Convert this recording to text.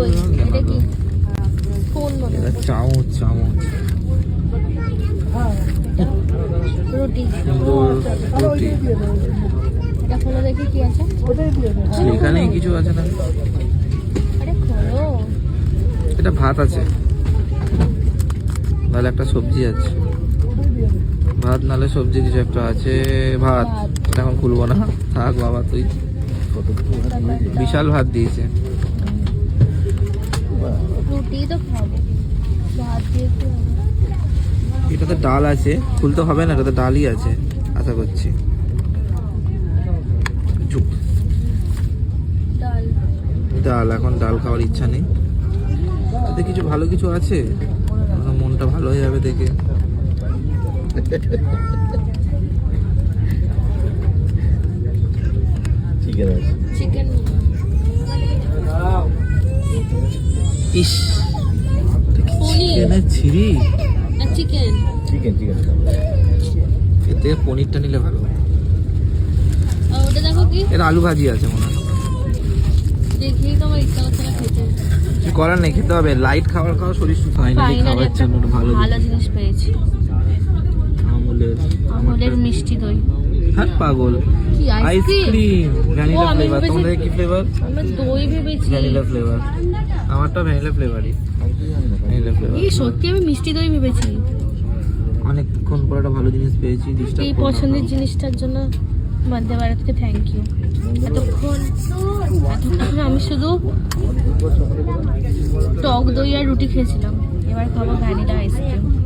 দই। এটা কি কোন মনে হয়? চামচ চামচ রুটি। রুটি এটা খোলো দেখি কি আছে। এখানেই কিছু আছে না? আরে খোলো। এটা ভাত আছে, নাহলে একটা সবজি আছে। ভাত নাহলে সবজি কিছু একটা আছে। ভাত এটা এখন খুলবো না, থাক বাবা তুই। বিশাল ভাত দিয়েছে। রুটি তো খাবো, ভাত দিয়ে কি হবে? এটাতে ডাল আছে, খুলতে হবে না, এটাতে ডালই আছে আশা করছি। ঝুক ডাল। ডাল, এখন ডাল খাওয়ার ইচ্ছা নেই। এতে কিছু ভালো কিছু আছে, আমার মনটা ভালো হয়ে যাবে দেখে। চিকেন। ইস, পনির চিকেনের ছিরি। না চিকেন। এর থেকে পনিরটা নিলে ভালো। আর ওটা দেখো কি, এর আলু ভাজি আছে মনে হয়। দেখি তো আমার ইচ্ছা করছে না খেতে। কিছু করার নেই, খেতে হবে। লাইট খাবার খাওয়া, শরীর সুস্থ। ফাইনালি ফাইনালি খাওয়ার একটা জন্য একটা ভালো ভালো জিনিস পেয়েছি। আমুলের আমুলের মিষ্টি দই। হ্যাঁ পাগল। কি আইসক্রিম? আইসক্রিম ভ্যানিলা ও, আমি ফ্লেভার। ভেবেছি- তোমাদের কি ফ্লেভার? আমরা দই ভেবেছি। Vanilla flavour. আমারটা ভ্যানিলা ফ্লেভারই। Vanilla flavour. এই সত্যি আমি মিষ্টি দই ভেবেছি। অনেকক্ষণ পর একটা ভালো জিনিস পেয়েছি। ডিস্টার্ব এই পছন্দের জিনিসটার জন্য বার্থডে ভারতকে থ্যাংক ইউ। এতক্ষণ আমি শুধু টক দই আর রুটি খেয়েছিলাম, এবার খাবো ভ্যানিলা আইসক্রিম।